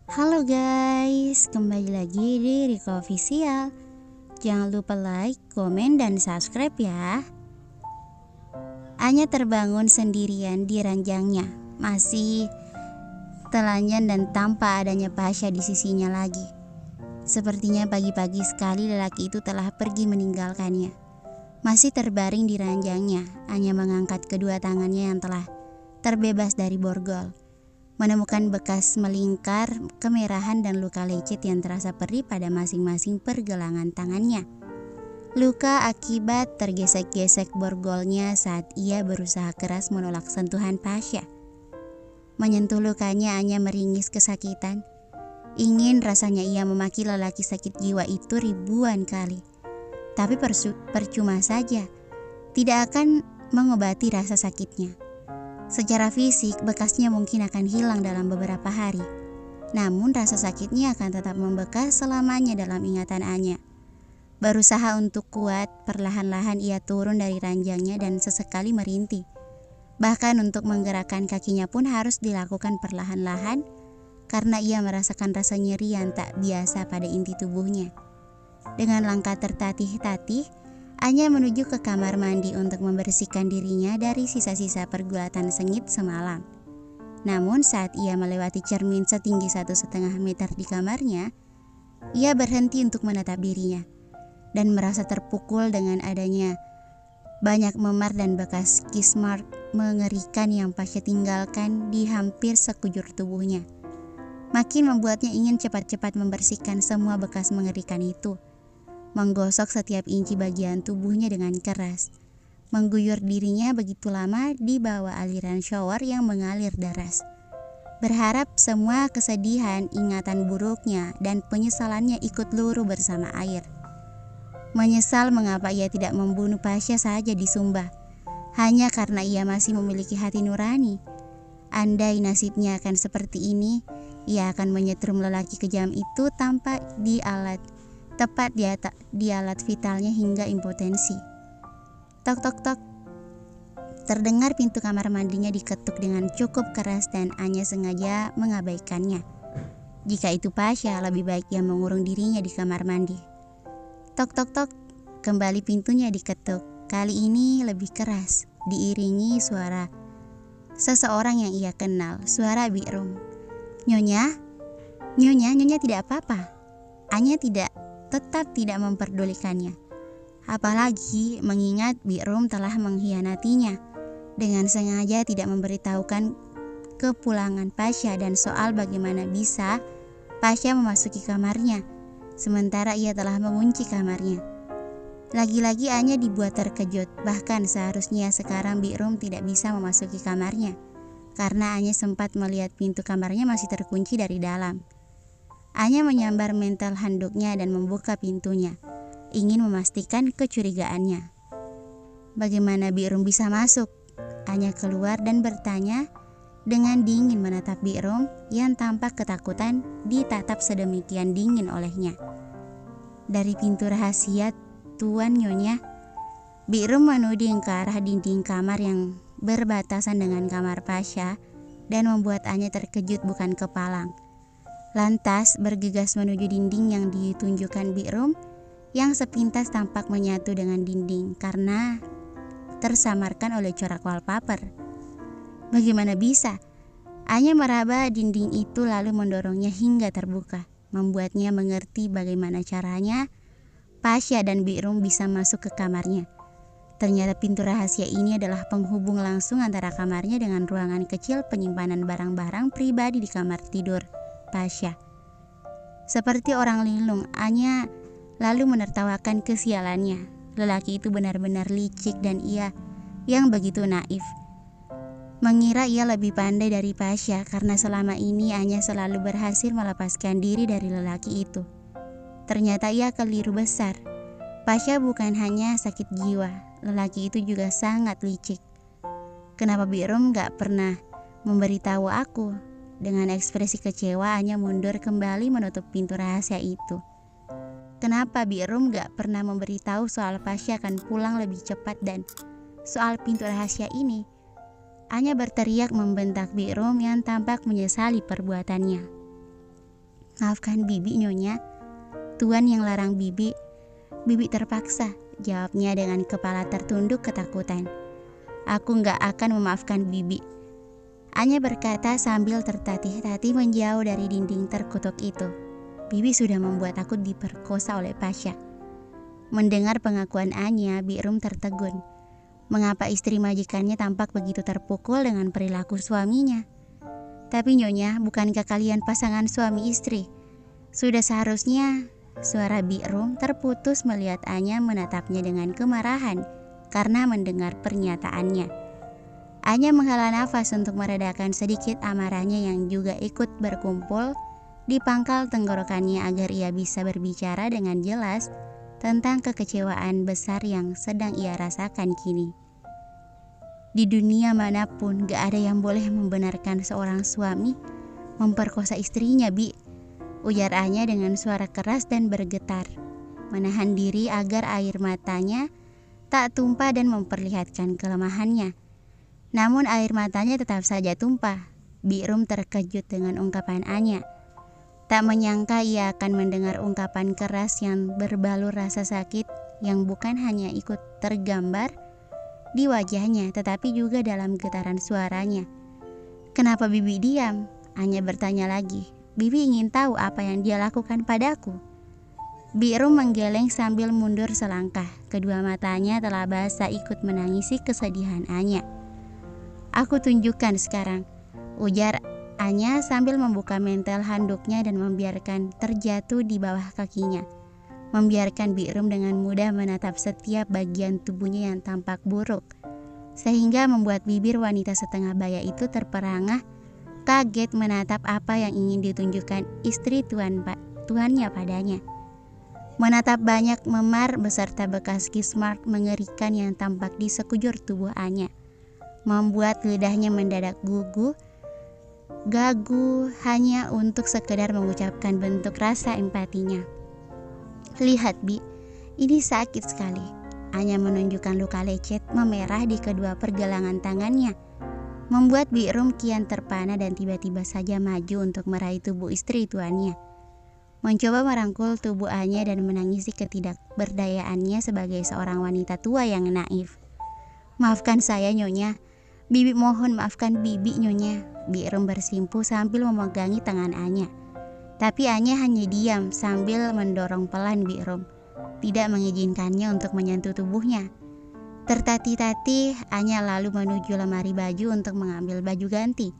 Halo guys, kembali lagi di Riko Official. Jangan lupa like, komen, dan subscribe ya. Anya terbangun sendirian di ranjangnya, masih telanjang dan tanpa adanya Pasha di sisinya lagi. Sepertinya pagi-pagi sekali lelaki itu telah pergi meninggalkannya. Masih terbaring di ranjangnya, Anya mengangkat kedua tangannya yang telah terbebas dari borgol. Menemukan bekas melingkar, kemerahan, dan luka lecet yang terasa perih pada masing-masing pergelangan tangannya. Luka akibat tergesek-gesek borgolnya saat ia berusaha keras menolak sentuhan Pasha. Menyentuh lukanya, Anya meringis kesakitan. Ingin rasanya ia memaki lelaki sakit jiwa itu ribuan kali. Tapi percuma saja, tidak akan mengobati rasa sakitnya. Secara fisik, bekasnya mungkin akan hilang dalam beberapa hari. Namun rasa sakitnya akan tetap membekas selamanya dalam ingatan Anya. Berusaha untuk kuat, perlahan-lahan ia turun dari ranjangnya dan sesekali merintih. Bahkan untuk menggerakkan kakinya pun harus dilakukan perlahan-lahan karena ia merasakan rasa nyeri yang tak biasa pada inti tubuhnya. Dengan langkah tertatih-tatih, Anya menuju ke kamar mandi untuk membersihkan dirinya dari sisa-sisa pergulatan sengit semalam. Namun saat ia melewati cermin setinggi 1,5 meter di kamarnya, ia berhenti untuk menatap dirinya dan merasa terpukul dengan adanya banyak memar dan bekas kiss mark mengerikan yang Pasha tinggalkan di hampir sekujur tubuhnya. Makin membuatnya ingin cepat-cepat membersihkan semua bekas mengerikan itu. Menggosok setiap inci bagian tubuhnya dengan keras, mengguyur dirinya begitu lama di bawah aliran shower yang mengalir deras. Berharap semua kesedihan, ingatan buruknya, dan penyesalannya ikut luruh bersama air. Menyesal mengapa ia tidak membunuh Pasha saja di Sumba, hanya karena ia masih memiliki hati nurani. Andai nasibnya akan seperti ini, ia akan menyetrum lelaki kejam itu tanpa tepat di alat vitalnya hingga impotensi. Tok tok tok. Terdengar pintu kamar mandinya diketuk dengan cukup keras dan Anya sengaja mengabaikannya. Jika itu Pasha, lebih baik ia mengurung dirinya di kamar mandi. Tok tok tok. Kembali pintunya diketuk. Kali ini lebih keras, diiringi suara seseorang yang ia kenal, suara Bi'rum. Nyonya tidak apa-apa. Anya tetap tidak memperdulikannya. Apalagi mengingat Bi'rum telah mengkhianatinya dengan sengaja tidak memberitahukan kepulangan Pasha dan soal bagaimana bisa Pasha memasuki kamarnya sementara ia telah mengunci kamarnya. Lagi-lagi Anya dibuat terkejut, bahkan seharusnya sekarang Bi'rum tidak bisa memasuki kamarnya karena Anya sempat melihat pintu kamarnya masih terkunci dari dalam. Anya menyambar mental handuknya dan membuka pintunya, ingin memastikan kecurigaannya. Bagaimana Bi'rum bisa masuk? Anya keluar dan bertanya dengan dingin menatap Bi'rum yang tampak ketakutan ditatap sedemikian dingin olehnya. Dari pintu rahasia, Tuan Nyonya. Bi'rum menuding ke arah dinding kamar yang berbatasan dengan kamar Pasha dan membuat Anya terkejut bukan kepalang. Lantas bergegas menuju dinding yang ditunjukkan Bi'rum yang sepintas tampak menyatu dengan dinding karena tersamarkan oleh corak wallpaper. Bagaimana bisa? Anya meraba dinding itu lalu mendorongnya hingga terbuka, membuatnya mengerti bagaimana caranya Pasha dan Bi'rum bisa masuk ke kamarnya. Ternyata pintu rahasia ini adalah penghubung langsung antara kamarnya dengan ruangan kecil penyimpanan barang-barang pribadi di kamar tidur Pasha. Seperti orang linglung, Anya lalu menertawakan kesialannya. Lelaki itu benar-benar licik dan ia yang begitu naif. Mengira ia lebih pandai dari Pasha karena selama ini Anya selalu berhasil melepaskan diri dari lelaki itu. Ternyata ia keliru besar. Pasha bukan hanya sakit jiwa, lelaki itu juga sangat licik. Kenapa Bi'rum gak pernah memberitahu aku? Dengan ekspresi kecewa, Anya mundur kembali menutup pintu rahasia itu. Kenapa Bi'rum gak pernah memberitahu soal Pasha akan pulang lebih cepat dan soal pintu rahasia ini? Anya berteriak membentak Bi'rum yang tampak menyesali perbuatannya. Maafkan Bibi Nyonya. Tuan yang larang Bibi. Bibi terpaksa, jawabnya dengan kepala tertunduk ketakutan. Aku gak akan memaafkan Bibi. Anya berkata sambil tertatih-tatih menjauh dari dinding terkutuk itu. Bibi sudah membuat aku diperkosa oleh Pasha. Mendengar pengakuan Anya, Bi'rum tertegun. Mengapa istri majikannya tampak begitu terpukul dengan perilaku suaminya? Tapi Nyonya, bukankah kalian pasangan suami istri? Sudah seharusnya. Suara Bi'rum terputus melihat Anya menatapnya dengan kemarahan karena mendengar pernyataannya. Anya menghela nafas untuk meredakan sedikit amarahnya yang juga ikut berkumpul di pangkal tenggorokannya agar ia bisa berbicara dengan jelas tentang kekecewaan besar yang sedang ia rasakan kini. Di dunia manapun gak ada yang boleh membenarkan seorang suami memperkosa istrinya, Bi. Ujar Anya dengan suara keras dan bergetar, menahan diri agar air matanya tak tumpah dan memperlihatkan kelemahannya. Namun air matanya tetap saja tumpah. Bi'rum terkejut dengan ungkapan Anya. Tak menyangka ia akan mendengar ungkapan keras yang berbalur rasa sakit yang bukan hanya ikut tergambar di wajahnya tetapi juga dalam getaran suaranya. Kenapa Bibi diam? Anya bertanya lagi. Bibi ingin tahu apa yang dia lakukan padaku. Bi'rum menggeleng sambil mundur selangkah. Kedua matanya telah basah ikut menangisi kesedihan Anya. Aku tunjukkan sekarang, ujar Anya sambil membuka mantel handuknya dan membiarkan terjatuh di bawah kakinya. Membiarkan Bi'rum dengan mudah menatap setiap bagian tubuhnya yang tampak buruk, sehingga membuat bibir wanita setengah baya itu terperangah, kaget menatap apa yang ingin ditunjukkan istri tuannya padanya. Menatap banyak memar beserta bekas kiss mark mengerikan yang tampak di sekujur tubuh Anya, membuat lidahnya mendadak gagu hanya untuk sekedar mengucapkan bentuk rasa empatinya. Lihat Bi, ini sakit sekali. Anya menunjukkan luka lecet memerah di kedua pergelangan tangannya, membuat Bi'rum kian terpana dan tiba-tiba saja maju untuk meraih tubuh istri tuannya. Mencoba merangkul tubuh Anya dan menangisi ketidakberdayaannya sebagai seorang wanita tua yang naif. Maafkan saya Nyonya. Bibi mohon maafkan Bibi Nyonya. Bi'rum bersimpuh sambil memegangi tangan Anya. Tapi Anya hanya diam sambil mendorong pelan Bi'rum, tidak mengizinkannya untuk menyentuh tubuhnya. Tertatih-tatih, Anya lalu menuju lemari baju untuk mengambil baju ganti,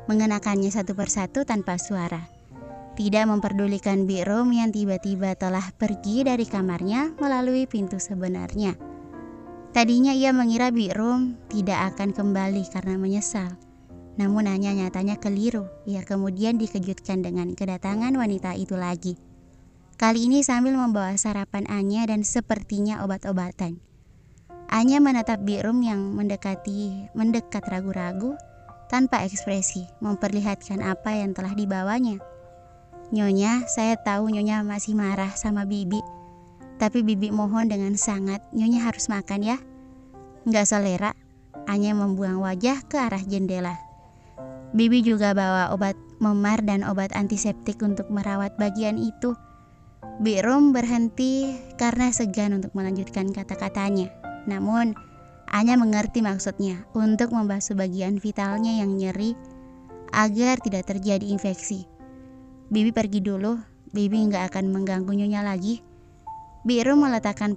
mengenakannya satu persatu tanpa suara. Tidak memperdulikan Bi'rum yang tiba-tiba telah pergi dari kamarnya melalui pintu sebenarnya. Tadinya ia mengira Bi'rum tidak akan kembali karena menyesal. Namun Anya nyatanya keliru. Ia kemudian dikejutkan dengan kedatangan wanita itu lagi. Kali ini sambil membawa sarapan Anya dan sepertinya obat-obatan. Anya menatap Bi'rum yang mendekat ragu-ragu tanpa ekspresi, memperlihatkan apa yang telah dibawanya. Nyonya, saya tahu Nyonya masih marah sama Bibi. Tapi Bibi mohon dengan sangat, Nyonya harus makan ya. Nggak selera. Anya membuang wajah ke arah jendela. Bibi juga bawa obat memar dan obat antiseptik untuk merawat bagian itu. Bi'rum berhenti karena segan untuk melanjutkan kata-katanya. Namun, Anya mengerti maksudnya untuk membasuh bagian vitalnya yang nyeri agar tidak terjadi infeksi. Bibi pergi dulu, Bibi nggak akan mengganggu Nyonya lagi. Bi'rum meletakkan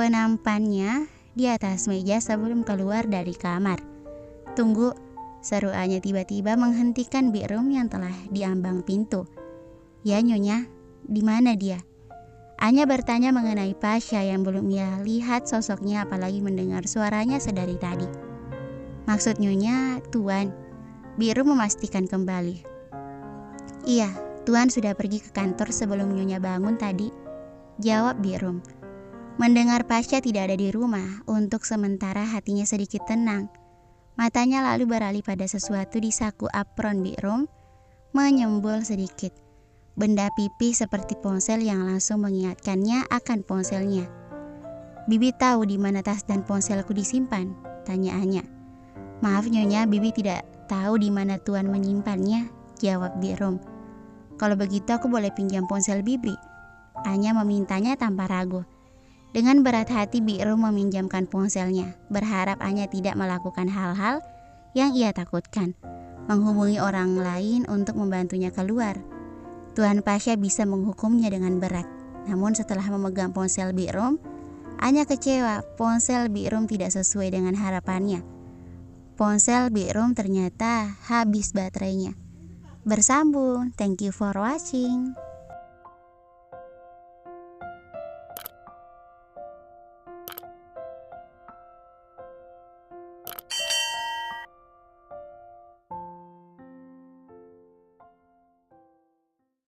penampannya di atas meja sebelum keluar dari kamar. Tunggu, seru Anya tiba-tiba menghentikan Bi'rum yang telah diambang pintu. Ya Nyonya, di mana dia? Anya bertanya mengenai Pasha yang belum ia lihat sosoknya apalagi mendengar suaranya sedari tadi. Maksud Nyonya, Tuan. Bi'rum memastikan kembali. Iya, Tuan sudah pergi ke kantor sebelum Nyonya bangun tadi, jawab Bi'rum. Mendengar Pasha tidak ada di rumah, untuk sementara hatinya sedikit tenang. Matanya lalu beralih pada sesuatu di saku apron Bi'rum, menyembul sedikit. Benda pipih seperti ponsel yang langsung mengingatkannya akan ponselnya. Bibi tahu di mana tas dan ponselku disimpan? Tanya Anya. Maaf Nyonya, Bibi tidak tahu di mana Tuan menyimpannya, jawab Bi'rum. Kalau begitu aku boleh pinjam ponsel Bibi? Anya memintanya tanpa ragu. Dengan berat hati Bi'rum meminjamkan ponselnya, berharap Anya tidak melakukan hal-hal yang ia takutkan, menghubungi orang lain untuk membantunya keluar. Tuan Pasha bisa menghukumnya dengan berat. Namun setelah memegang ponsel Bi'rum, Anya kecewa. Ponsel Bi'rum tidak sesuai dengan harapannya. Ponsel Bi'rum ternyata habis baterainya. Bersambung. Thank you for watching.